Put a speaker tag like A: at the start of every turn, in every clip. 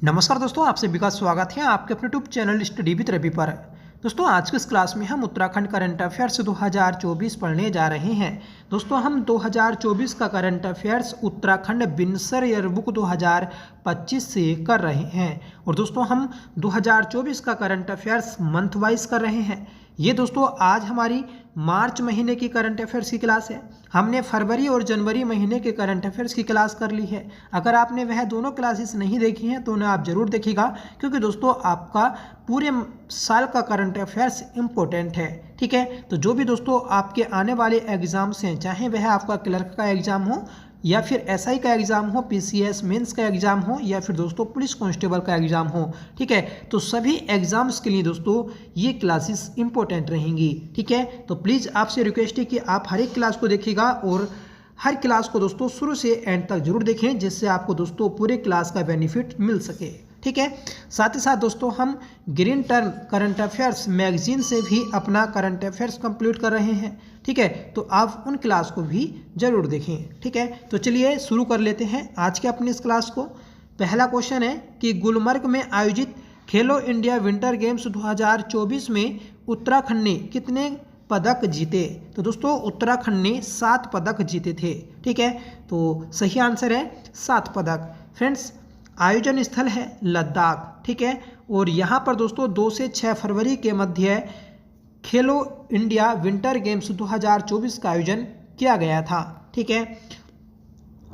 A: नमस्कार दोस्तों, आपसे विकास स्वागत है आपके अपने YouTube channel study with Ravi पर। दोस्तों, आज की इस क्लास में हम उत्तराखंड करंट अफेयर्स 2024 पढ़ने जा रहे हैं। दोस्तों, हम 2024 का करंट अफेयर्स उत्तराखंड बिनसर ईयरबुक 2025 से कर रहे हैं। और दोस्तों, हम 2024 का करंट अफेयर्स मंथ वाइज कर रहे हैं। ये दोस्तों आज हमारी मार्च महीने की करंट अफेयर्स की क्लास है। हमने फरवरी और जनवरी महीने के करंट अफेयर्स की क्लास कर ली है। अगर आपने वह दोनों क्लासेस नहीं देखी हैं तो उन्हें आप जरूर देखिएगा, क्योंकि दोस्तों आपका पूरे साल का करंट अफेयर्स इम्पोर्टेंट है। ठीक है, तो जो भी दोस्तों आपके आने वाले एग्जाम्स हैं, चाहे वह आपका क्लर्क का एग्जाम हो या फिर एसआई का एग्जाम हो, पीसीएस मेंस का एग्जाम हो या फिर दोस्तों पुलिस कांस्टेबल का एग्जाम हो, ठीक है, तो सभी एग्जाम्स के लिए दोस्तों ये क्लासेस इंपॉर्टेंट रहेंगी। ठीक है, तो प्लीज़ आपसे रिक्वेस्ट है कि आप हर एक क्लास को देखिएगा और हर क्लास को दोस्तों शुरू से एंड तक जरूर देखें, जिससे आपको दोस्तों पूरे क्लास का बेनिफिट मिल सके। ठीक है, साथ ही साथ दोस्तों हम green turn current affairs magazine से भी अपना करंट अफेयर्स कंप्लीट कर रहे हैं। ठीक है, तो आप उन क्लास को भी जरूर देखें। ठीक है, तो चलिए शुरू कर लेते हैं आज के अपनी इस क्लास को। पहला क्वेश्चन है कि गुलमर्ग में आयोजित खेलो इंडिया विंटर गेम्स 2024 में उत्तराखंड ने कितने पदक जीते? तो दोस्तों उत्तराखंड ने 7 पदक जीते थे। ठीक है, तो सही आंसर है 7 पदक। फ्रेंड्स, आयोजन स्थल है लद्दाख। ठीक है, और यहाँ पर दोस्तों 2 से 6 फरवरी के मध्य खेलो इंडिया विंटर गेम्स 2024 का आयोजन किया गया था। ठीक है,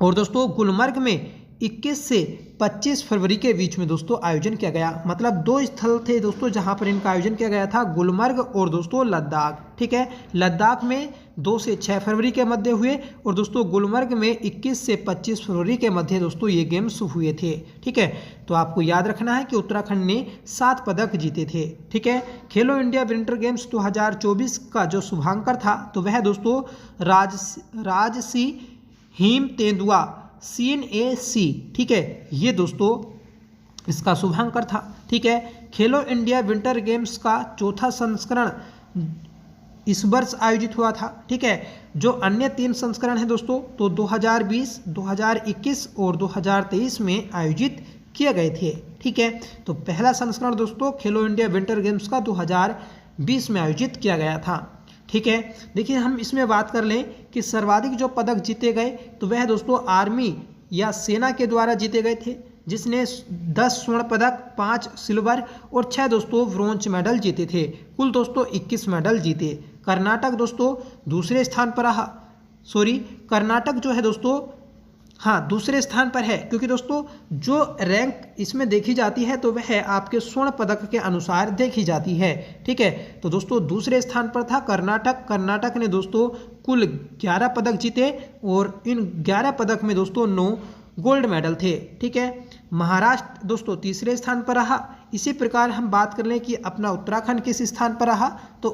A: और दोस्तों गुलमर्ग में 21 से 25 फरवरी के बीच में दोस्तों आयोजन किया गया। मतलब 2 स्थल थे दोस्तों जहां पर इनका आयोजन किया गया था, गुलमर्ग और दोस्तों लद्दाख। ठीक है, लद्दाख में 2 से 6 फरवरी के मध्य हुए और दोस्तों गुलमर्ग में 21 से 25 फरवरी के मध्य दोस्तों ये गेम्स हुए थे। ठीक है, तो आपको याद रखना है कि उत्तराखंड ने 7 पदक जीते थे। ठीक है, खेलो इंडिया विंटर गेम्स 2024 का जो शुभांकर था तो वह दोस्तों राजसी हिम तेंदुआ CNAC, ठीक है, ये दोस्तों इसका शुभांकर था। ठीक है, खेलो इंडिया विंटर गेम्स का 4था संस्करण इस वर्ष आयोजित हुआ था। ठीक है, जो अन्य 3 संस्करण हैं दोस्तों तो 2020, 2021 और 2023 में आयोजित किए गए थे। ठीक है, तो पहला संस्करण दोस्तों खेलो इंडिया विंटर गेम्स का 2020 में आयोजित किया गया था। ठीक है, देखिए हम इसमें बात कर लें कि सर्वाधिक जो पदक जीते गए तो वह दोस्तों आर्मी या सेना के द्वारा जीते गए थे, जिसने 10 स्वर्ण पदक, 5 सिल्वर और 6 दोस्तों ब्रोंज मेडल जीते थे। कुल दोस्तों 21 मेडल जीते। कर्नाटक दोस्तों दूसरे स्थान पर रहा। कर्नाटक जो है दोस्तों दूसरे स्थान पर है, क्योंकि दोस्तों जो रैंक इसमें देखी जाती है तो वह आपके स्वर्ण पदक के अनुसार देखी जाती है। ठीक है, तो दोस्तों दूसरे स्थान पर था कर्नाटक ने दोस्तों कुल 11 पदक जीते और इन 11 पदक में दोस्तों 9 गोल्ड मेडल थे। ठीक है, महाराष्ट्र दोस्तों तीसरे स्थान पर रहा। इसी प्रकार हम बात कर लें कि अपना उत्तराखंड किस स्थान पर रहा, तो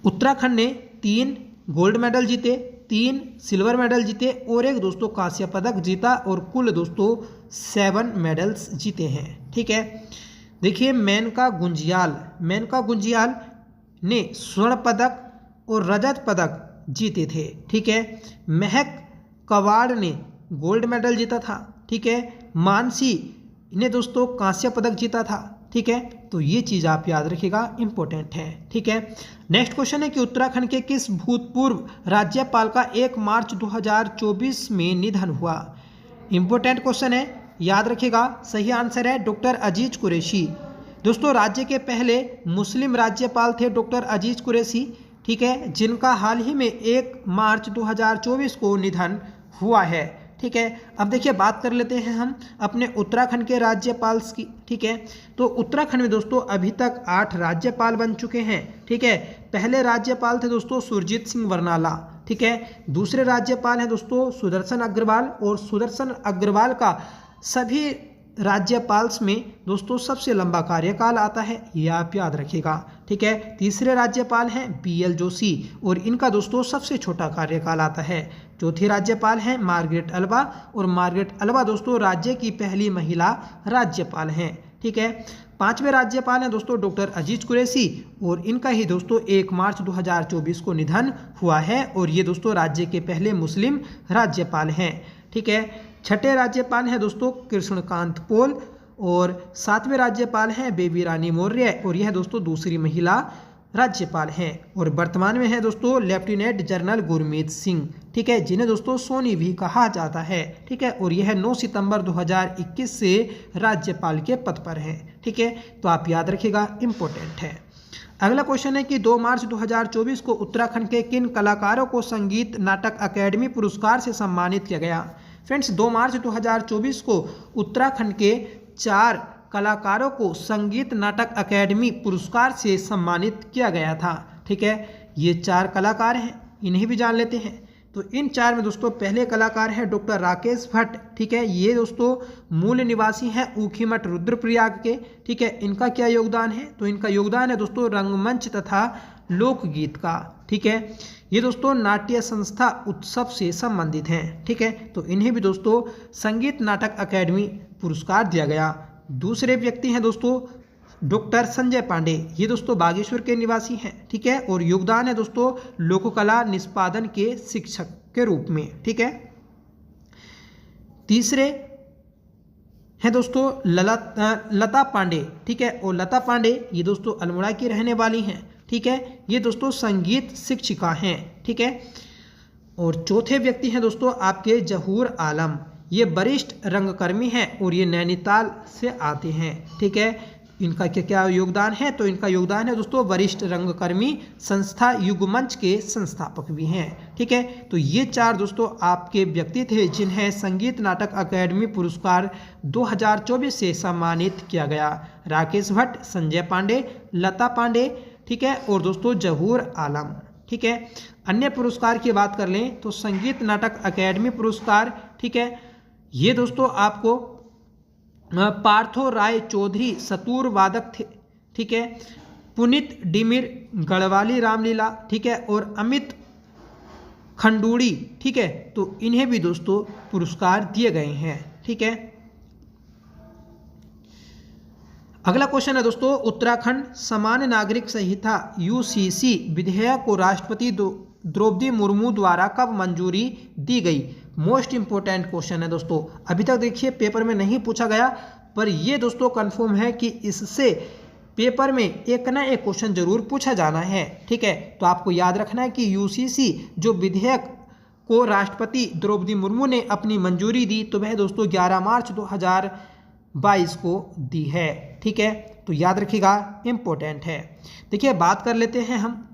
A: उत्तराखंड ने 3 गोल्ड मेडल जीते, 3 सिल्वर मेडल जीते और 1 दोस्तों कांस्य पदक जीता और कुल दोस्तों 7 मेडल्स जीते हैं। ठीक है, देखिए मेनका गुंजियाल ने स्वर्ण पदक और रजत पदक जीते थे। ठीक है, महक कवाड़ ने गोल्ड मेडल जीता था। ठीक है, मानसी ने दोस्तों कांस्य पदक जीता था। ठीक है, तो ये चीज़ आप याद रखिएगा, इंपॉर्टेंट है। ठीक है, नेक्स्ट क्वेश्चन है कि उत्तराखंड के किस भूतपूर्व राज्यपाल का 1 मार्च 2024 में निधन हुआ? इंपॉर्टेंट क्वेश्चन है, याद रखिएगा। सही आंसर है डॉक्टर अजीज कुरैशी। दोस्तों राज्य के पहले मुस्लिम राज्यपाल थे डॉक्टर अजीज कुरैशी। ठीक है, जिनका हाल ही में 1 मार्च 2024 को निधन हुआ है। ठीक है, अब देखिए बात कर लेते हैं हम अपने उत्तराखंड के राज्यपाल की। ठीक है, तो उत्तराखंड में दोस्तों अभी तक 8 राज्यपाल बन चुके हैं। ठीक है, पहले राज्यपाल थे दोस्तों सुरजीत सिंह बरनाला। ठीक है, दूसरे राज्यपाल हैं दोस्तों सुदर्शन अग्रवाल और सुदर्शन अग्रवाल का सभी राज्यपाल्स में दोस्तों सबसे लंबा कार्यकाल आता है, ये आप याद रखिएगा। ठीक है, तीसरे राज्यपाल हैं BL जोशी और इनका दोस्तों सबसे छोटा कार्यकाल आता है। चौथे राज्यपाल हैं मार्गरेट अल्वा और मार्गरेट अल्वा दोस्तों राज्य की पहली महिला राज्यपाल हैं। ठीक है, 5वें राज्यपाल हैं दोस्तों डॉक्टर अजीज कुरैशी और इनका ही दोस्तों 1 मार्च 2024 को निधन हुआ है और ये दोस्तों राज्य के पहले मुस्लिम राज्यपाल हैं। ठीक है। छठे राज्यपाल हैं दोस्तों कृष्णकांत पोल और 7वें राज्यपाल हैं बेबी रानी मौर्य और यह दोस्तों दूसरी महिला राज्यपाल हैं। और वर्तमान में है दोस्तों लेफ्टिनेंट जनरल गुरमीत सिंह, ठीक है, जिन्हें दोस्तों सोनी भी कहा जाता है, ठीक है। और यह 9 सितंबर 2021 से राज्यपाल के पद पर हैं, ठीक है। तो आप याद रखिएगा, इंपॉर्टेंट है। अगला क्वेश्चन है कि 2 मार्च 2024 को उत्तराखंड के किन कलाकारों को संगीत नाटक अकेडमी पुरस्कार से सम्मानित किया गया। फ्रेंड्स 2 मार्च 2024 को उत्तराखंड के 4 कलाकारों को संगीत नाटक अकेडमी पुरस्कार से सम्मानित किया गया था, ठीक है। ये 4 कलाकार हैं, इन्हें भी जान लेते हैं। तो इन 4 में दोस्तों पहले कलाकार हैं डॉक्टर राकेश भट्ट, ठीक है। ये दोस्तों मूल निवासी हैं ऊखीमठ रुद्रप्रयाग के, ठीक है। इनका क्या योगदान है, तो इनका योगदान है दोस्तों रंगमंच तथा लोकगीत का, ठीक है। ये दोस्तों नाट्य संस्था उत्सव से संबंधित हैं, ठीक है। तो इन्हें भी दोस्तों संगीत नाटक अकेडमी पुरस्कार दिया गया। दूसरे व्यक्ति हैं दोस्तों डॉक्टर संजय पांडे, ये दोस्तों बागेश्वर के निवासी हैं, ठीक है। और योगदान है दोस्तों लोककला निष्पादन के शिक्षक के रूप में, ठीक है। तीसरे हैं दोस्तों लता पांडे, ठीक है। और लता पांडे ये दोस्तों अल्मोड़ा की रहने वाली हैं, ठीक है। ये दोस्तों संगीत शिक्षिका हैं, ठीक है। और चौथे व्यक्ति हैं दोस्तों आपके जहूर आलम, ये वरिष्ठ रंगकर्मी हैं और ये नैनीताल से आते हैं, ठीक है। इनका क्या क्या योगदान है, तो इनका योगदान है दोस्तों वरिष्ठ रंगकर्मी संस्था युगमंच के संस्थापक भी हैं, ठीक है। तो ये 4 दोस्तों आपके व्यक्ति थे जिन्हें संगीत नाटक अकेडमी पुरस्कार 2024 से सम्मानित किया गया। राकेश भट्ट, संजय पांडे, लता पांडे, ठीक है। और दोस्तों जहूर आलम, ठीक है। अन्य पुरस्कार की बात कर लें तो संगीत नाटक अकेडमी पुरस्कार, ठीक है, ये दोस्तों आपको पार्थो राय चौधरी सतूर वादक थे, ठीक है। पुनीत डिमिर गढ़वाली रामलीला, ठीक है। और अमित खंडूड़ी, ठीक है। तो इन्हें भी दोस्तों पुरस्कार दिए गए हैं, ठीक है। अगला क्वेश्चन है दोस्तों उत्तराखंड समान नागरिक संहिता यूसीसी विधेयक को राष्ट्रपति द्रौपदी मुर्मू द्वारा कब मंजूरी दी गई। मोस्ट इंपोर्टेंट क्वेश्चन है दोस्तों, अभी तक देखिए पेपर में नहीं पूछा गया, पर ये दोस्तों कंफर्म है कि इससे पेपर में एक ना एक क्वेश्चन जरूर पूछा जाना है, ठीक है। तो आपको याद रखना है कि यूसीसी जो विधेयक को राष्ट्रपति द्रौपदी मुर्मू ने अपनी मंजूरी दी, तो वह दोस्तों 11 मार्च 2022 को दी है, ठीक है। तो याद रखिएगा, इंपॉर्टेंट है। देखिए बात कर लेते हैं हम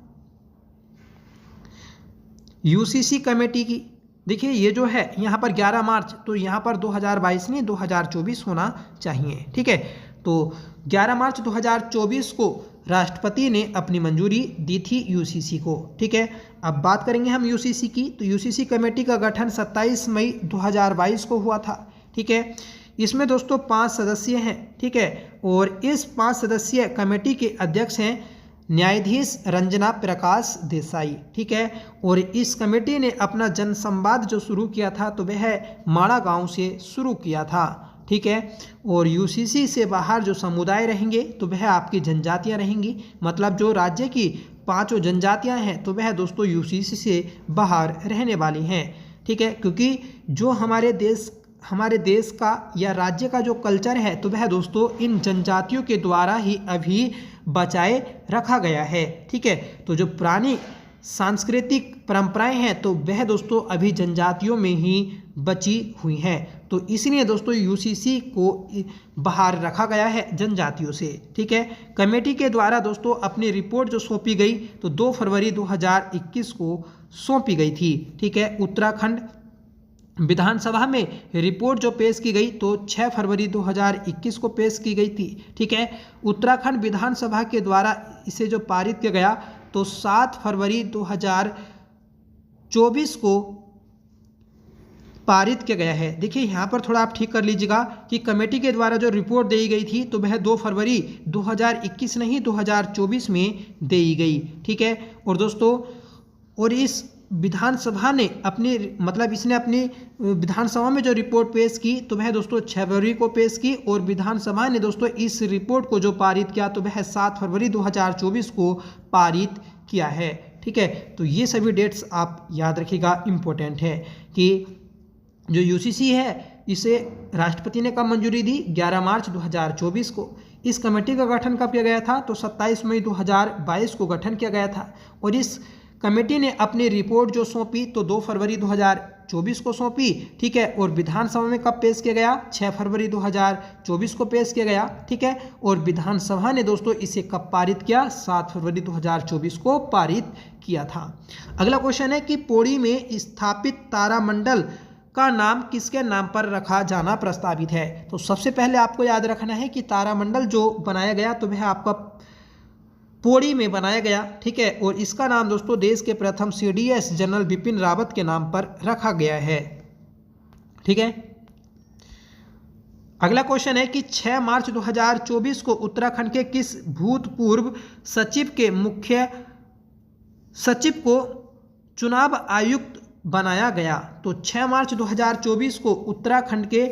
A: यूसीसी कमेटी की। देखिए ये जो है यहाँ पर 11 मार्च, तो यहाँ पर 2022 नहीं 2024 होना चाहिए, ठीक है। तो 11 मार्च 2024 को राष्ट्रपति ने अपनी मंजूरी दी थी यूसीसी को, ठीक है। अब बात करेंगे हम यूसीसी की, तो यूसीसी कमेटी का गठन 27 मई 2022 को हुआ था, ठीक है। इसमें दोस्तों 5 सदस्य हैं, ठीक है। और इस 5 सदस्यीय कमेटी के अध्यक्ष हैं न्यायाधीश रंजना प्रकाश देसाई, ठीक है। और इस कमेटी ने अपना जनसंवाद जो शुरू किया था तो वह माड़ा गांव से शुरू किया था, ठीक है। और यूसीसी से बाहर जो समुदाय रहेंगे तो वह आपकी जनजातियां रहेंगी, मतलब जो राज्य की 5 जनजातियां हैं तो वह दोस्तों यूसीसी से बाहर रहने वाली हैं, ठीक है। क्योंकि जो हमारे देश का या राज्य का जो कल्चर है तो वह दोस्तों इन जनजातियों के द्वारा ही अभी बचाए रखा गया है, ठीक है। तो जो पुरानी सांस्कृतिक परंपराएं हैं तो वह दोस्तों अभी जनजातियों में ही बची हुई हैं, तो इसलिए दोस्तों यूसीसी को बाहर रखा गया है जनजातियों से, ठीक है। कमेटी के द्वारा दोस्तों अपनी रिपोर्ट जो सौंपी गई तो 2 फरवरी 2021 को सौंपी गई थी, ठीक है। उत्तराखंड विधानसभा में रिपोर्ट जो पेश की गई तो 6 फरवरी 2021 को पेश की गई थी, ठीक है। उत्तराखंड विधानसभा के द्वारा इसे जो पारित किया गया तो 7 फरवरी 2024 को पारित किया गया है। देखिए यहाँ पर थोड़ा आप ठीक कर लीजिएगा कि कमेटी के द्वारा जो रिपोर्ट दी गई थी तो वह 2 फरवरी 2021 नहीं 2024 में दी गई, ठीक है। और दोस्तों और इस विधानसभा ने इसने अपनी विधानसभा में जो रिपोर्ट पेश की तो वह दोस्तों 6 फरवरी को पेश की, और विधानसभा ने दोस्तों इस रिपोर्ट को जो पारित किया तो वह 7 फरवरी 2024 को पारित किया है, ठीक है। तो ये सभी डेट्स आप याद रखिएगा, इम्पोर्टेंट है कि जो यूसीसी है इसे राष्ट्रपति ने कब मंजूरी दी? 11 मार्च 2024 को। इस कमेटी का गठन कब किया गया था? तो 27 मई 2022 को गठन किया गया था। और इस कमेटी ने अपनी रिपोर्ट जो सौंपी तो 2 फरवरी 2024 को सौंपी, ठीक है। और विधानसभा में कब पेश किया गया? 6 फरवरी 2024 को पेश किया गया, ठीक है। और विधानसभा ने दोस्तों इसे कब पारित किया? 7 फरवरी 2024 को पारित किया था। अगला क्वेश्चन है कि पौड़ी में स्थापित तारामंडल का नाम किसके नाम पर रखा जाना प्रस्तावित है? तो सबसे पहले आपको याद रखना है कि तारामंडल जो बनाया गया तो वह आपका पौड़ी में बनाया गया, ठीक है। और इसका नाम दोस्तों देश के प्रथम CDS जनरल बिपिन रावत के नाम पर रखा गया है, ठीक है। अगला क्वेश्चन है कि 6 मार्च 2024 को उत्तराखंड के किस भूतपूर्व सचिव के मुख्य सचिव को चुनाव आयुक्त बनाया गया? तो 6 मार्च 2024 को उत्तराखंड के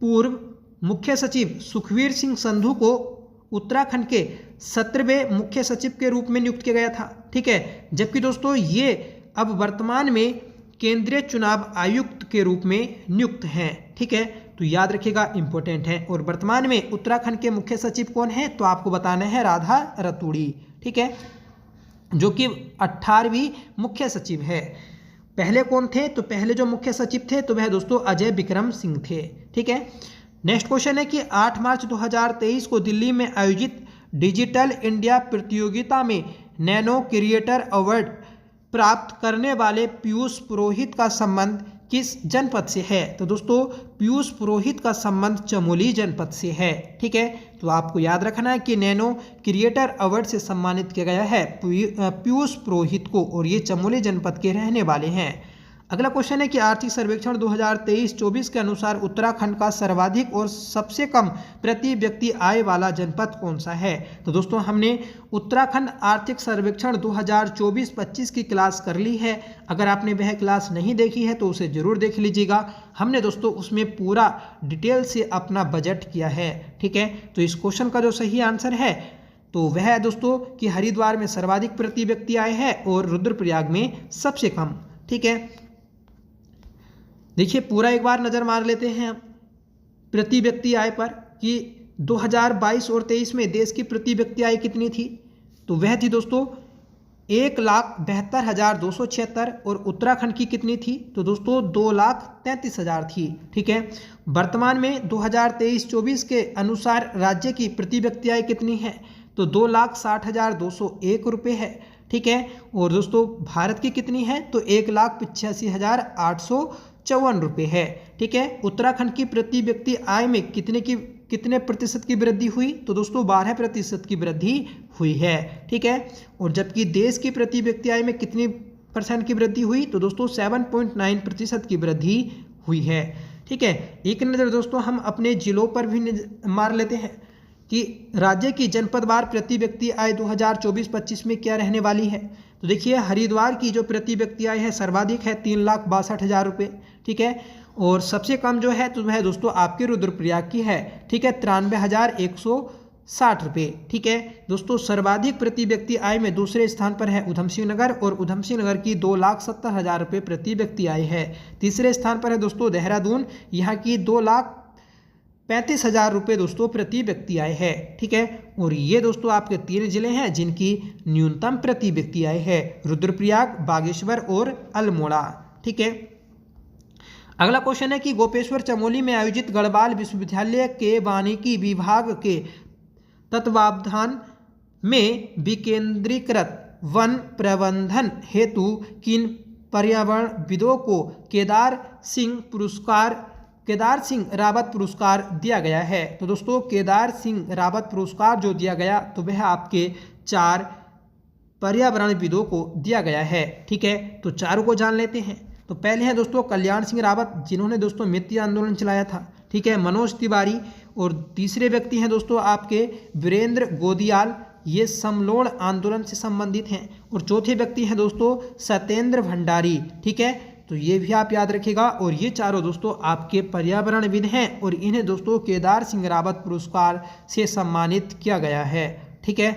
A: पूर्व मुख्य सचिव सुखवीर सिंह संधू को उत्तराखंड के 17वें मुख्य सचिव के रूप में नियुक्त किया गया था, ठीक है। जबकि दोस्तों ये अब वर्तमान में केंद्रीय चुनाव आयुक्त के रूप में नियुक्त हैं, ठीक है। तो याद रखिएगा, इंपॉर्टेंट है। और वर्तमान में उत्तराखंड के मुख्य सचिव कौन है? तो आपको बताना है राधा रतूड़ी, ठीक है, जो कि 18वीं मुख्य सचिव है। पहले कौन थे? तो पहले जो मुख्य सचिव थे तो वह दोस्तों अजय विक्रम सिंह थे, ठीक है। नेक्स्ट क्वेश्चन है कि 8 मार्च 2023 को दिल्ली में आयोजित डिजिटल इंडिया प्रतियोगिता में नैनो क्रिएटर अवार्ड प्राप्त करने वाले पीयूष पुरोहित का संबंध किस जनपद से है? तो दोस्तों पीयूष पुरोहित का संबंध चमोली जनपद से है, ठीक है। तो आपको याद रखना है कि नैनो क्रिएटर अवार्ड से सम्मानित किया गया है पीयूष पुरोहित को, और ये चमोली जनपद के रहने वाले हैं। अगला क्वेश्चन है कि आर्थिक सर्वेक्षण 2023-24 के अनुसार उत्तराखंड का सर्वाधिक और सबसे कम प्रति व्यक्ति आय वाला जनपद कौन सा है? तो दोस्तों हमने उत्तराखंड आर्थिक सर्वेक्षण 2024-25 की क्लास कर ली है। अगर आपने वह क्लास नहीं देखी है तो उसे जरूर देख लीजिएगा। हमने दोस्तों उसमें पूरा डिटेल से अपना बजट किया है, ठीक है। तो इस क्वेश्चन का जो सही आंसर है तो वह है दोस्तों कि हरिद्वार में सर्वाधिक प्रति व्यक्ति आय है और रुद्रप्रयाग में सबसे कम, ठीक है। देखिए पूरा एक बार नज़र मार लेते हैं प्रति व्यक्ति आय पर कि 2022 और 23 में देश की प्रति व्यक्ति आय कितनी थी? तो वह थी दोस्तों 1,72,276। और उत्तराखंड की कितनी थी? तो दोस्तों 2,33,000 थी, ठीक है। वर्तमान में 2023-24 के अनुसार राज्य की प्रति व्यक्ति आय कितनी है? तो 2,60,201 रुपये है, ठीक है। और दोस्तों भारत की कितनी है? तो 1,85,854 रुपये है, ठीक है। उत्तराखंड की प्रति व्यक्ति आय में कितने प्रतिशत की वृद्धि हुई? तो दोस्तों 12% की वृद्धि हुई है, ठीक है। और जबकि देश की प्रति व्यक्ति आय में कितनी % की वृद्धि हुई? तो दोस्तों 7.9% की वृद्धि हुई है, ठीक है। एक नज़र दोस्तों हम अपने जिलों पर भी मार लेते हैं कि राज्य की जनपदवार प्रति व्यक्ति आय 2024-25 में क्या रहने वाली है। तो देखिए हरिद्वार की जो प्रति व्यक्ति आय है सर्वाधिक है 3,62,000 रुपये, ठीक है। और सबसे कम जो है तो वह दोस्तों आपके रुद्रप्रयाग की है, ठीक है, 93,160 रुपये, ठीक है। दोस्तों सर्वाधिक प्रति व्यक्ति आय में दूसरे स्थान पर है उधमसिंह नगर, और उधमसिंह नगर की 2,70,000 रुपये प्रति व्यक्ति आय है। तीसरे स्थान पर है दोस्तों देहरादून, यहाँ की 2,35,000 रुपये दोस्तों प्रति व्यक्ति आय है, ठीक है। और ये दोस्तों आपके 3 जिले हैं जिनकी न्यूनतम प्रति व्यक्ति आय है, रुद्रप्रयाग, बागेश्वर और अल्मोड़ा, ठीक है। अगला क्वेश्चन है कि गोपेश्वर चमोली में आयोजित गढ़वाल विश्वविद्यालय के वानिकी विभाग के तत्वावधान में विकेंद्रीकृत वन प्रबंधन हेतु किन पर्यावरणविदों को केदार सिंह रावत पुरस्कार दिया गया है? तो दोस्तों केदार सिंह रावत पुरस्कार जो दिया गया तो वह आपके 4 पर्यावरणविदों को दिया गया है, ठीक है। तो चारों को जान लेते हैं। तो पहले हैं दोस्तों कल्याण सिंह रावत जिन्होंने दोस्तों मिट्टी आंदोलन चलाया था, ठीक है, मनोज तिवारी। और तीसरे व्यक्ति हैं दोस्तों आपके वीरेंद्र गोदियाल, ये समलोन आंदोलन से संबंधित हैं। और चौथे व्यक्ति हैं दोस्तों सत्येंद्र भंडारी, ठीक है। तो ये भी आप याद रखिएगा। और ये चारों दोस्तों आपके पर्यावरणविद हैं और इन्हें दोस्तों केदार सिंह रावत पुरस्कार से सम्मानित किया गया है, ठीक है।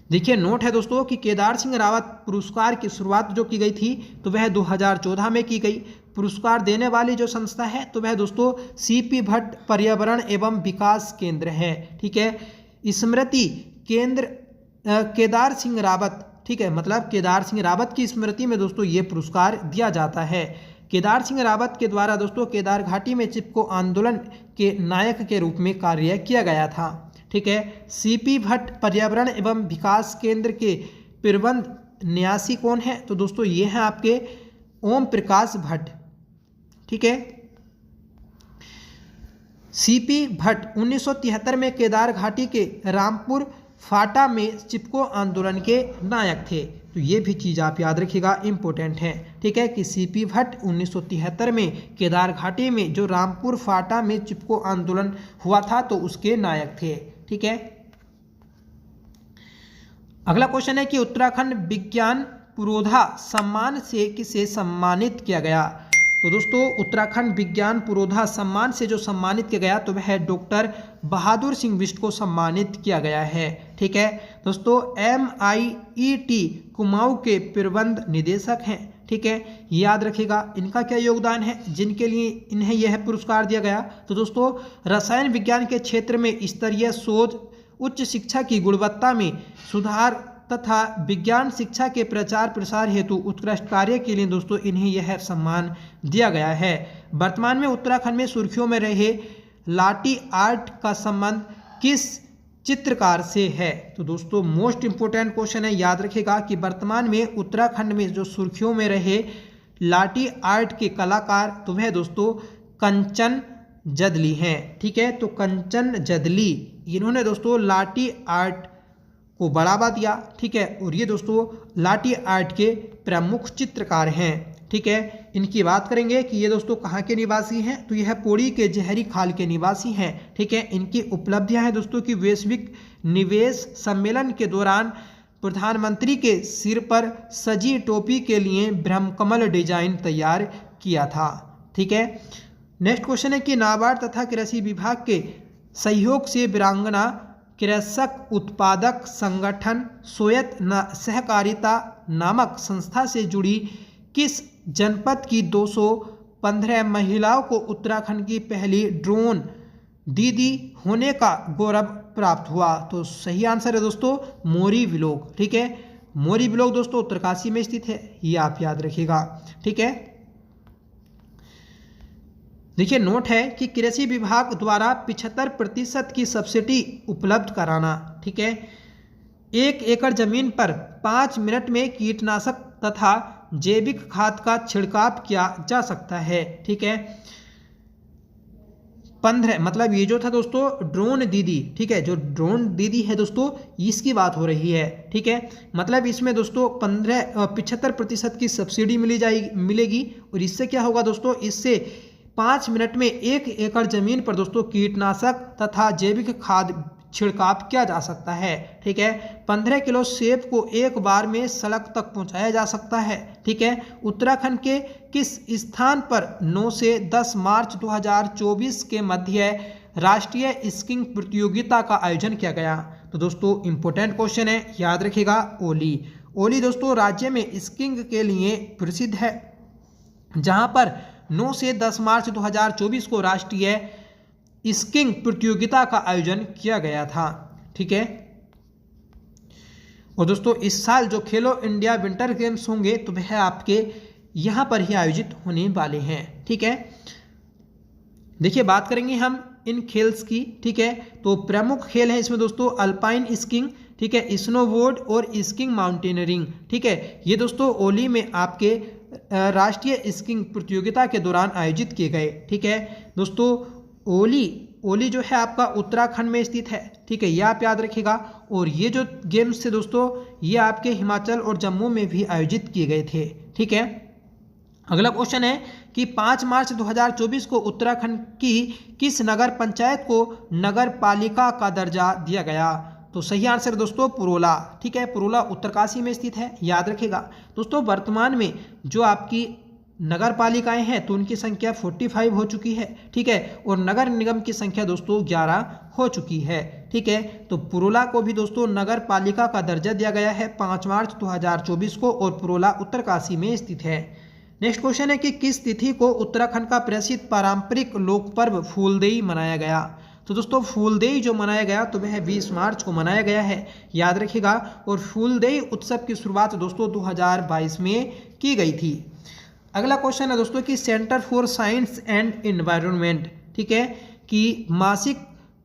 A: देखिए नोट है दोस्तों कि केदार सिंह रावत पुरस्कार की शुरुआत जो की गई थी तो वह 2014 में की गई। पुरस्कार देने वाली जो संस्था है तो वह दोस्तों सीपी भट्ट पर्यावरण एवं विकास केंद्र है। ठीक है, स्मृति केंद्र केदार सिंह रावत, ठीक है, मतलब केदार सिंह रावत की स्मृति में दोस्तों ये पुरस्कार दिया जाता है। केदार सिंह रावत के द्वारा दोस्तों केदार घाटी में चिपको आंदोलन के नायक के रूप में कार्य किया गया था। ठीक है, सीपी भट्ट पर्यावरण एवं विकास केंद्र के प्रबंध न्यासी कौन है? तो दोस्तों ये हैं आपके ओम प्रकाश भट्ट। ठीक है, सीपी भट्ट 1973 में केदार घाटी के रामपुर फाटा में चिपको आंदोलन के नायक थे। तो ये भी चीज़ आप याद रखिएगा, इंपॉर्टेंट है। ठीक है, कि सीपी भट्ट 1973 में केदार घाटी में जो रामपुर फाटा में चिपको आंदोलन हुआ था तो उसके नायक थे। ठीक है, अगला क्वेश्चन है कि उत्तराखंड विज्ञान पुरोधा सम्मान से किसे सम्मानित किया गया? तो दोस्तों उत्तराखंड विज्ञान पुरोधा सम्मान से जो सम्मानित किया गया तो वह डॉक्टर बहादुर सिंह बिष्ट को सम्मानित किया गया है। ठीक है दोस्तों, MIET कुमाऊं के प्रबंध निदेशक हैं। ठीक है, याद रखिएगा इनका क्या योगदान है जिनके लिए इन्हें यह पुरस्कार दिया गया। तो दोस्तों रसायन विज्ञान के क्षेत्र में स्तरीय शोध, उच्च शिक्षा की गुणवत्ता में सुधार तथा विज्ञान शिक्षा के प्रचार प्रसार हेतु उत्कृष्ट कार्य के लिए दोस्तों इन्हें यह सम्मान दिया गया है। वर्तमान में उत्तराखंड में सुर्खियों में रहे लाठी आर्ट का संबंध किस चित्रकार से है? तो दोस्तों मोस्ट इंपोर्टेंट क्वेश्चन है, याद रखिएगा कि वर्तमान में उत्तराखंड में जो सुर्खियों में रहे लाठी आर्ट के कलाकार तो वह दोस्तों कंचन जदली हैं। ठीक है, तो कंचन जदली इन्होंने दोस्तों लाठी आर्ट को बढ़ावा दिया। ठीक है, और ये दोस्तों लाठी आर्ट के प्रमुख चित्रकार हैं। ठीक है, इनकी बात करेंगे कि ये दोस्तों कहाँ के निवासी हैं? तो यह पौड़ी के जहरी खाल के निवासी हैं। ठीक है, इनकी उपलब्धियां हैं दोस्तों कि वैश्विक निवेश सम्मेलन के दौरान प्रधानमंत्री के सिर पर सजी टोपी के लिए ब्रह्मकमल डिजाइन तैयार किया था। ठीक है, नेक्स्ट क्वेश्चन है कि नाबार्ड तथा कृषि विभाग के सहयोग से वीरांगना कृषक उत्पादक संगठन स्वायत्त सहकारिता नामक संस्था से जुड़ी किस जनपद की 215 महिलाओं को उत्तराखंड की पहली ड्रोन दीदी होने का गौरव प्राप्त हुआ? तो सही आंसर है दोस्तों मोरी विलोक। ठीक है, मोरी विलोक दोस्तों उत्तरकाशी में स्थित है, ये आप याद रखिएगा। ठीक है, देखिए नोट है कि कृषि विभाग द्वारा 75% की सब्सिडी उपलब्ध कराना। ठीक है, 1 एकड़ जमीन पर 5 मिनट में कीटनाशक तथा जैविक खाद का छिड़काव किया जा सकता है। ठीक है, 15 मतलब ये जो था दोस्तों ड्रोन दीदी, ठीक है, जो ड्रोन दीदी है दोस्तों इसकी बात हो रही है। ठीक है, मतलब इसमें दोस्तों 75% की सब्सिडी मिलेगी और इससे क्या होगा दोस्तों, इससे 5 मिनट में 1 एकड़ जमीन पर दोस्तों कीटनाशक तथा जैविक खाद छिड़काव किया जा सकता है। ठीक है, 15 किलो सेब को एक बार में सड़क तक पहुंचाया जा सकता है। ठीक है, उत्तराखंड के किस स्थान पर 9 से 10 मार्च 2024 के मध्य राष्ट्रीय स्कीइंग प्रतियोगिता का आयोजन किया गया? तो दोस्तों इंपॉर्टेंट क्वेश्चन है, याद रखिएगा ओली। ओली दोस्तों राज्य में स्कीइंग के लिए प्रसिद्ध है, जहां पर 9 से 10 मार्च 2024 को राष्ट्रीय स्कीइंग प्रतियोगिता का आयोजन किया गया था। ठीक है, और दोस्तों इस साल जो खेलो इंडिया विंटर गेम्स होंगे तो वह आपके यहाँ पर ही आयोजित होने वाले हैं। ठीक है, देखिए बात करेंगे हम इन खेल्स की। ठीक है, तो प्रमुख खेल है इसमें दोस्तों अल्पाइन स्कीइंग, ठीक है, स्नोबोर्ड और स्कीइंग माउंटेनियरिंग। ठीक है, ये दोस्तों ओली में आपके राष्ट्रीय स्कीइंग प्रतियोगिता के दौरान आयोजित किए गए। ठीक है दोस्तों, ओली जो है आपका उत्तराखंड में स्थित है। ठीक है, ये आप याद रखिएगा। और ये जो गेम्स थे दोस्तों ये आपके हिमाचल और जम्मू में भी आयोजित किए गए थे। ठीक है, अगला क्वेश्चन है कि 5 मार्च 2024 को उत्तराखंड की किस नगर पंचायत को नगर पालिका का दर्जा दिया गया? तो सही आंसर दोस्तों पुरोला। ठीक है, पुरोला उत्तरकाशी में स्थित है, याद रखेगा। दोस्तों वर्तमान में जो आपकी नगर पालिकाएं हैं तो उनकी संख्या 45 हो चुकी है। ठीक है, और नगर निगम की संख्या दोस्तों 11 हो चुकी है। ठीक है। तो पुरोला को भी दोस्तों नगर पालिका का दर्जा दिया गया है 5 मार्च 2024 को, और पुरोला उत्तरकाशी में स्थित है। नेक्स्ट क्वेश्चन है कि किस तिथि को उत्तराखंड का प्रसिद्ध पारंपरिक लोक पर्व फूलदेई मनाया गया। तो दोस्तों फूलदेई जो मनाया गया तो वह 20 मार्च को मनाया गया है, याद रखिएगा। और फूलदेई उत्सव की शुरुआत दोस्तों 2022 में की गई थी। अगला क्वेश्चन है दोस्तों कि centre for science and environment, ठीक है, कि मासिक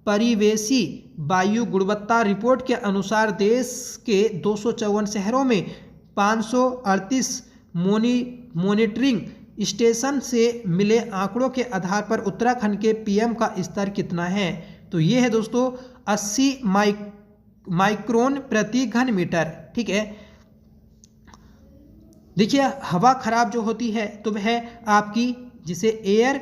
A: परिवेशी वायु गुणवत्ता रिपोर्ट के अनुसार देश के 254 शहरों में 538 मॉनिटरिंग स्टेशन से मिले आंकड़ों के आधार पर उत्तराखंड के पीएम का स्तर कितना है। तो ये है दोस्तों 80 माइक्रोन प्रति घन मीटर, ठीक है। देखिए हवा खराब जो होती है तो वह आपकी जिसे एयर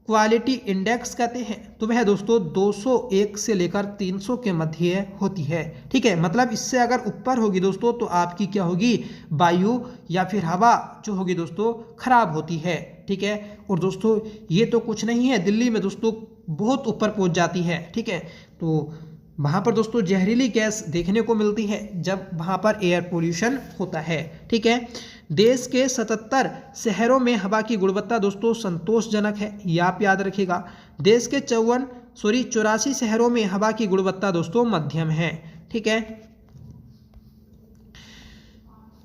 A: क्वालिटी इंडेक्स कहते हैं, तो वह दोस्तों 201 से लेकर 300 के मध्य होती है, ठीक है। मतलब इससे अगर ऊपर होगी दोस्तों तो आपकी क्या होगी, वायु या फिर हवा जो होगी दोस्तों खराब होती है, ठीक है। और दोस्तों ये तो कुछ नहीं है, दिल्ली में दोस्तों बहुत ऊपर पहुंच जाती है, ठीक है। तो वहाँ पर दोस्तों जहरीली गैस देखने को मिलती है जब वहाँ पर एयर पोल्यूशन होता है, ठीक है। देश के 77 शहरों में हवा की गुणवत्ता दोस्तों संतोषजनक है, ये आप याद रखिएगा। देश के 84 शहरों में हवा की गुणवत्ता दोस्तों मध्यम है, ठीक है।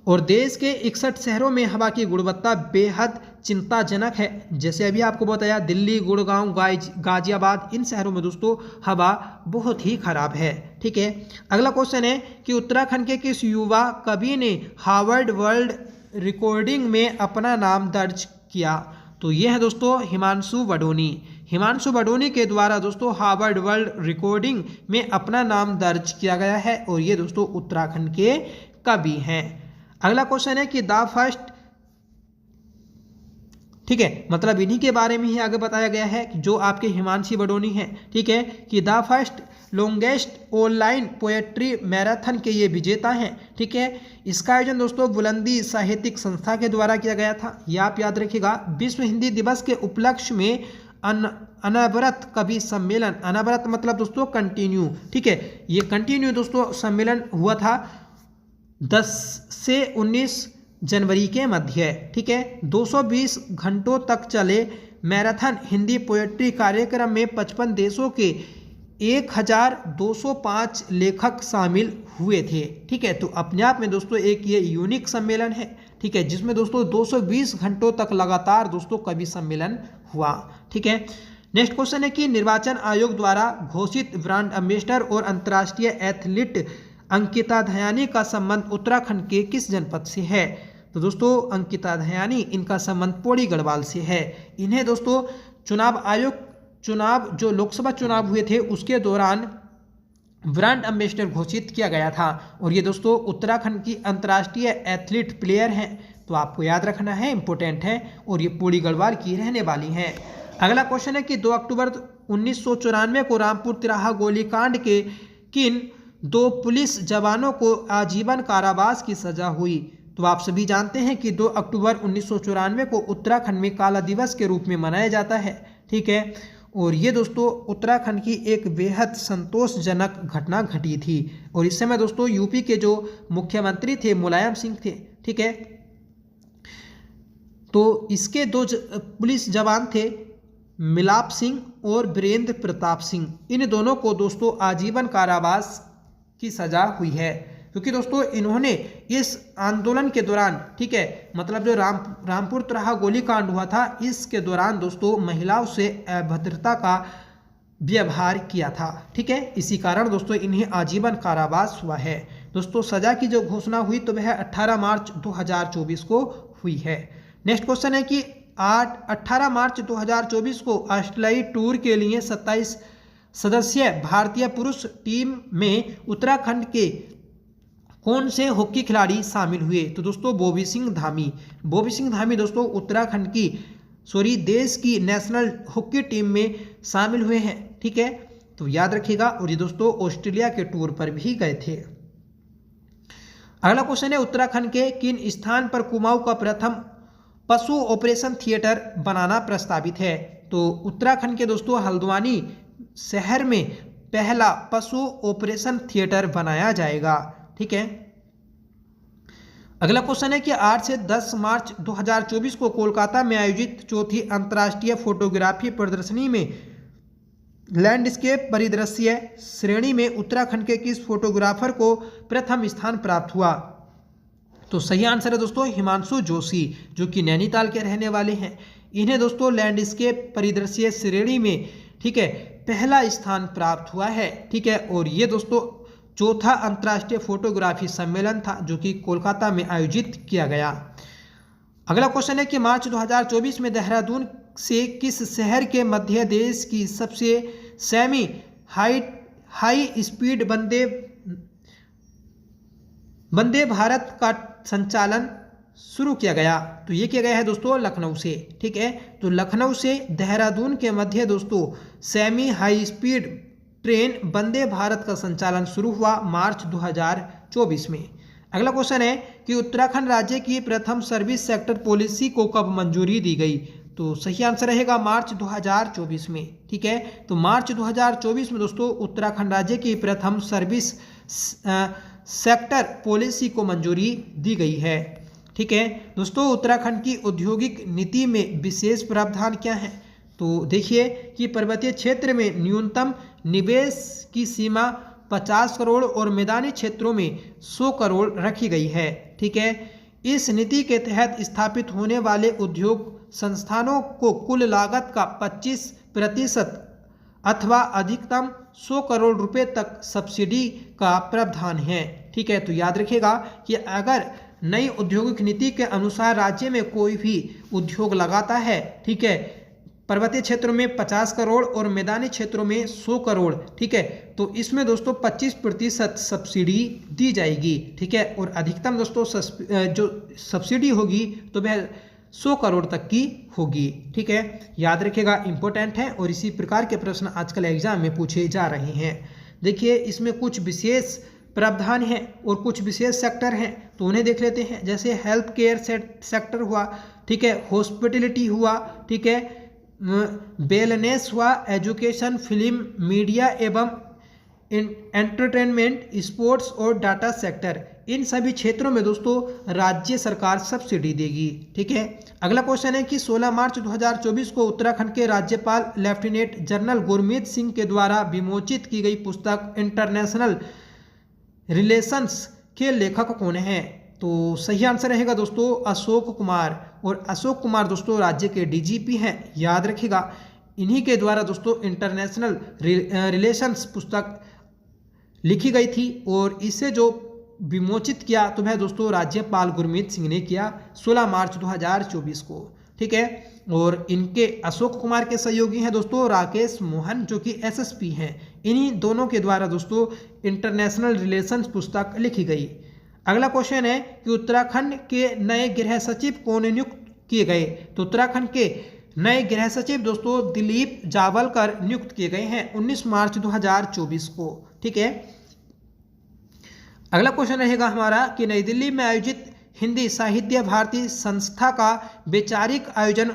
A: और देश के 61 शहरों में हवा की गुणवत्ता बेहद चिंताजनक है। जैसे अभी आपको बताया दिल्ली, गुड़गांव, गाजियाबाद, इन शहरों में दोस्तों हवा बहुत ही खराब है, ठीक है। अगला क्वेश्चन है कि उत्तराखंड के किस युवा कवि ने हार्वर्ड वर्ल्ड रिकॉर्डिंग में अपना नाम दर्ज किया। तो यह है दोस्तों हिमांशु बडोनी। हिमांशु बडोनी के द्वारा दोस्तों हार्वर्ड वर्ल्ड रिकॉर्डिंग में अपना नाम दर्ज किया गया है, और ये दोस्तों उत्तराखंड के कवि हैं। अगला क्वेश्चन है कि द फर्स्ट, ठीक है, मतलब इन्हीं के बारे में ही आगे बताया गया है कि जो आपके हिमांशु बडोनी हैं, ठीक है, कि the first longest online poetry marathon के ये विजेता हैं, ठीक है। इसका आयोजन दोस्तों बुलंदी साहित्यिक संस्था के द्वारा किया गया था, ये आप याद रखिएगा। विश्व हिंदी दिवस के उपलक्ष्य में अनवरत कवि सम्मेलन, अनवरत मतलब दोस्तों कंटिन्यू, ठीक है, ये कंटिन्यू दोस्तों सम्मेलन हुआ था 10 से 19 जनवरी के मध्य, ठीक है। 220 घंटों तक चले मैराथन हिंदी पोएट्री कार्यक्रम में 55 देशों के 1205 लेखक शामिल हुए थे, ठीक है। तो अपने आप में दोस्तों एक ये यूनिक सम्मेलन है, ठीक है, जिसमें दोस्तों 220 घंटों तक लगातार दोस्तों कवि सम्मेलन हुआ, ठीक है। नेक्स्ट क्वेश्चन है कि निर्वाचन आयोग द्वारा घोषित ब्रांड एम्बेसडर और अंतर्राष्ट्रीय एथलीट अंकिता दयानी का संबंध उत्तराखंड के किस जनपद से है। तो दोस्तों अंकिता दयानी, इनका संबंध पौड़ी गढ़वाल से है। इन्हें दोस्तों चुनाव आयोग जो लोकसभा चुनाव हुए थे उसके दौरान ब्रांड एम्बेसडर घोषित किया गया था, और ये दोस्तों उत्तराखंड की अंतर्राष्ट्रीय एथलीट प्लेयर हैं, तो आपको याद रखना है, इंपॉर्टेंट है, और ये पौड़ी गढ़वाल की रहने वाली हैं। अगला क्वेश्चन है कि 2 अक्टूबर 1994 को रामपुर तिराहा गोलीकांड के किन 2 पुलिस जवानों को आजीवन कारावास की सजा हुई। तो आप सभी जानते हैं कि 2 अक्टूबर 1994 को उत्तराखंड में काला दिवस के रूप में मनाया जाता है, ठीक है। और ये दोस्तों उत्तराखंड की एक बेहद संतोषजनक घटना घटी थी, और इस समय दोस्तों यूपी के जो मुख्यमंत्री थे मुलायम सिंह थे, ठीक है। तो इसके 2 पुलिस जवान थे मिलाप सिंह और वीरेंद्र प्रताप सिंह, इन दोनों को दोस्तों आजीवन कारावास की सजा हुई है, क्योंकि दोस्तों इन्होंने इस आंदोलन के दौरान, ठीक है, मतलब जो रामपुर तिराहा गोलीकांड हुआ था इसके दौरान दोस्तों महिलाओं से अभद्रता का व्यवहार किया था, ठीक है। इसी कारण दोस्तों इन्हें आजीवन कारावास हुआ है। दोस्तों सजा की जो घोषणा हुई तो वह 18 मार्च 2024 को हुई है। नेक्स्ट क्वेश्चन है कि 18 मार्च 2024 को ऑस्ट्रेलियाई टूर के लिए 27 सदस्यीय भारतीय पुरुष टीम में उत्तराखंड के कौन से हॉकी खिलाड़ी शामिल हुए। तो दोस्तों बॉबी सिंह धामी दोस्तों उत्तराखंड की देश की नेशनल हॉकी टीम में शामिल हुए हैं, ठीक है, तो याद रखिएगा। और ये दोस्तों ऑस्ट्रेलिया के टूर पर भी गए थे। अगला क्वेश्चन है उत्तराखंड के किन स्थान पर कुमाऊं का प्रथम पशु ऑपरेशन थिएटर बनाना प्रस्तावित है। तो उत्तराखंड के दोस्तों हल्द्वानी शहर में पहला पशु ऑपरेशन थिएटर बनाया जाएगा। ठीक है। अगला क्वेश्चन है कि 8 से 10 मार्च 2024 को कोलकाता में आयोजित चौथी अंतर्राष्ट्रीय फोटोग्राफी प्रदर्शनी में लैंडस्केप परिदृश्य श्रेणी में उत्तराखंड के किस फोटोग्राफर को प्रथम स्थान प्राप्त हुआ? तो सही आंसर है दोस्तों हिमांशु जोशी, जो कि नैनीताल के रहने वाले हैं। इन्हें दोस्तों लैंडस्केप परिदृश्य श्रेणी में, ठीक है, पहला स्थान प्राप्त हुआ है। ठीक है। और ये दोस्तों चौथा अंतर्राष्ट्रीय फोटोग्राफी सम्मेलन था जो कि कोलकाता में आयोजित किया गया। अगला क्वेश्चन है कि मार्च 2024 में देहरादून से किस शहर के मध्य देश की सबसे semi high speed Vande Bharat का संचालन शुरू किया गया? तो ये किया गया है दोस्तों लखनऊ से। ठीक है। तो लखनऊ से देहरादून के मध्य दोस्तों semi high speed train Vande Bharat का संचालन शुरू हुआ मार्च 2024 में। अगला क्वेश्चन है कि उत्तराखंड राज्य की प्रथम सर्विस सेक्टर पॉलिसी को कब मंजूरी दी गई? तो सही आंसर रहेगा मार्च 2024 में। ठीक है। तो मार्च 2024 में दोस्तों उत्तराखंड राज्य की प्रथम सर्विस सेक्टर पॉलिसी को मंजूरी दी गई है। ठीक है। दोस्तों उत्तराखंड की औद्योगिक नीति में विशेष प्रावधान क्या है? तो देखिए कि पर्वतीय क्षेत्र में न्यूनतम निवेश की सीमा 50 करोड़ और मैदानी क्षेत्रों में 100 करोड़ रखी गई है। ठीक है। इस नीति के तहत स्थापित होने वाले उद्योग संस्थानों को कुल लागत का 25% अथवा अधिकतम 100 करोड़ रुपए तक सब्सिडी का प्रावधान है। ठीक है। तो याद रखिएगा कि अगर नई औद्योगिक नीति के अनुसार राज्य में कोई भी उद्योग लगाता है, ठीक है, पर्वतीय क्षेत्रों में 50 करोड़ और मैदानी क्षेत्रों में 100 करोड़, ठीक है, तो इसमें दोस्तों 25% सब्सिडी दी जाएगी। ठीक है। और अधिकतम दोस्तों जो सब्सिडी होगी तो वह 100 करोड़ तक की होगी। ठीक है। याद रखिएगा, इंपॉर्टेंट है और इसी प्रकार के प्रश्न आजकल एग्जाम में पूछे जा रहे हैं। देखिए इसमें कुछ विशेष प्रावधान हैं और कुछ विशेष सेक्टर हैं, तो उन्हें देख लेते हैं। जैसे हेल्थ केयर सेक्टर हुआ, ठीक है, हॉस्पिटलिटी हुआ, ठीक है, वेलनेस हुआ, एजुकेशन, फिल्म, मीडिया एवं एंटरटेनमेंट, स्पोर्ट्स और डाटा सेक्टर, इन सभी क्षेत्रों में दोस्तों राज्य सरकार सब्सिडी देगी। ठीक है। अगला क्वेश्चन है कि 16 मार्च 2024 को उत्तराखंड के राज्यपाल लेफ्टिनेंट जनरल गुरमीत सिंह के द्वारा विमोचित की गई पुस्तक इंटरनेशनल रिलेशंस के लेखक कौन हैं? तो सही आंसर रहेगा दोस्तों अशोक कुमार। और अशोक कुमार दोस्तों राज्य के डीजीपी हैं। याद रखिएगा, इन्हीं के द्वारा दोस्तों इंटरनेशनल रिलेशंस पुस्तक लिखी गई थी और इसे जो विमोचित किया तो वह दोस्तों राज्यपाल गुरमीत सिंह ने किया 16 मार्च 2024 को। ठीक है। और इनके अशोक कुमार के सहयोगी हैं दोस्तों राकेश मोहन, जो कि एसएसपी हैं। इन्हीं दोनों के द्वारा दोस्तों इंटरनेशनल रिलेशंस पुस्तक लिखी गई। अगला क्वेश्चन है कि उत्तराखंड के नए गृह सचिव कौन नियुक्त किए गए? तो उत्तराखंड के नए गृह सचिव दोस्तों दिलीप जावलकर नियुक्त किए गए हैं 19 मार्च 2024 को। ठीक है। अगला क्वेश्चन रहेगा हमारा कि नई दिल्ली में आयोजित हिंदी साहित्य भारती संस्था का वैचारिक आयोजन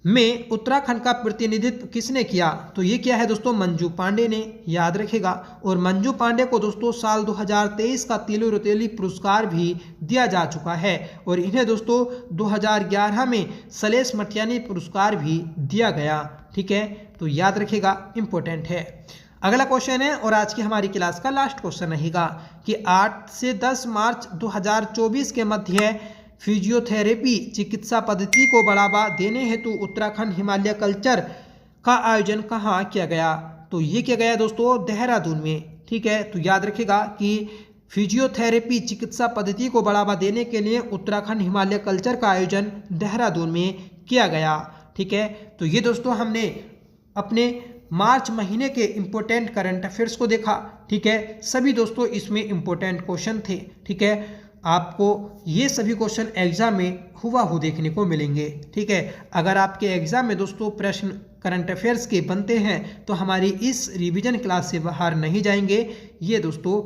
A: में उत्तराखंड का प्रतिनिधित्व किसने किया? तो ये क्या है दोस्तों मंजू पांडे ने। याद रखेगा। और मंजू पांडे को दोस्तों साल 2023 का तीलू रतौली पुरस्कार भी दिया जा चुका है और इन्हें दोस्तों 2011 में सलेश मटियानी पुरस्कार भी दिया गया। ठीक है। तो याद रखेगा, इंपॉर्टेंट है। अगला क्वेश्चन है और आज की हमारी क्लास का लास्ट क्वेश्चन रहेगा कि 8 से 10 मार्च 2024 के मध्य फिजियोथेरेपी चिकित्सा पद्धति को बढ़ावा देने हेतु उत्तराखंड हिमालय कल्चर का आयोजन कहाँ किया गया? तो ये किया गया दोस्तों देहरादून में। ठीक है। तो याद रखेगा कि फिजियोथेरेपी चिकित्सा पद्धति को बढ़ावा देने के लिए उत्तराखंड हिमालय कल्चर का आयोजन देहरादून में किया गया। ठीक है। तो ये दोस्तों हमने अपने मार्च महीने के इम्पोर्टेंट करंट अफेयर्स को देखा। ठीक है। सभी दोस्तों इसमें इम्पोर्टेंट क्वेश्चन थे। ठीक है। आपको ये सभी क्वेश्चन एग्जाम में हुबहू देखने को मिलेंगे। ठीक है। अगर आपके एग्जाम में दोस्तों प्रश्न करंट अफेयर्स के बनते हैं तो हमारी इस रिवीजन क्लास से बाहर नहीं जाएंगे, ये दोस्तों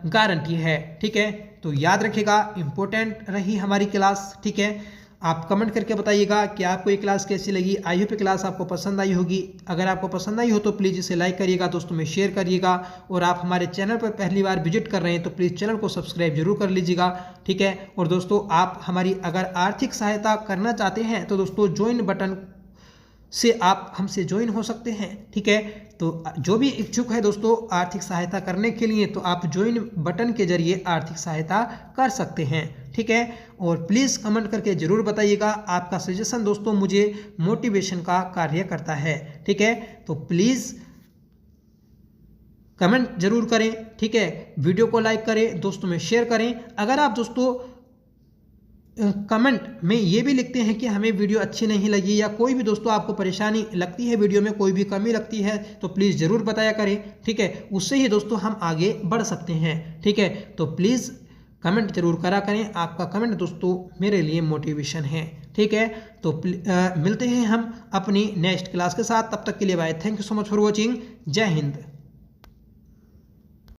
A: गारंटी है। ठीक है। तो याद रखिएगा, इम्पोर्टेंट रही हमारी क्लास। ठीक है। आप कमेंट करके बताइएगा कि आपको ये क्लास कैसी लगी। आई होप ये क्लास आपको पसंद आई होगी। अगर आपको पसंद आई हो तो प्लीज़ इसे लाइक करिएगा, दोस्तों में शेयर करिएगा, और आप हमारे चैनल पर पहली बार विजिट कर रहे हैं तो प्लीज़ चैनल को सब्सक्राइब जरूर कर लीजिएगा, ठीक है। और दोस्तों आप हमारी अगर आर्थिक सहायता करना चाहते हैं तो दोस्तों ज्वाइन बटन से आप हमसे ज्वाइन हो सकते हैं, ठीक है। तो जो भी इच्छुक है दोस्तों आर्थिक सहायता करने के लिए, तो आप ज्वाइन बटन के जरिए आर्थिक सहायता कर सकते हैं, ठीक है। और प्लीज़ कमेंट करके ज़रूर बताइएगा, आपका सजेशन दोस्तों मुझे मोटिवेशन का कार्य करता है, ठीक है। तो प्लीज़ कमेंट जरूर करें, ठीक है। वीडियो को लाइक करें, दोस्तों में शेयर करें। अगर आप दोस्तों कमेंट में ये भी लिखते हैं कि हमें वीडियो अच्छी नहीं लगी, या कोई भी दोस्तों आपको परेशानी लगती है, वीडियो में कोई भी कमी लगती है, तो प्लीज़ ज़रूर बताया करें, ठीक है। उससे ही दोस्तों हम आगे बढ़ सकते हैं, ठीक है। तो प्लीज़ कमेंट जरूर करा करें, आपका कमेंट दोस्तों मेरे लिए मोटिवेशन है, ठीक है। तो मिलते हैं हम अपनी नेक्स्ट क्लास के साथ, तब तक के लिए bye. Thank you so much for watching. जय हिंद।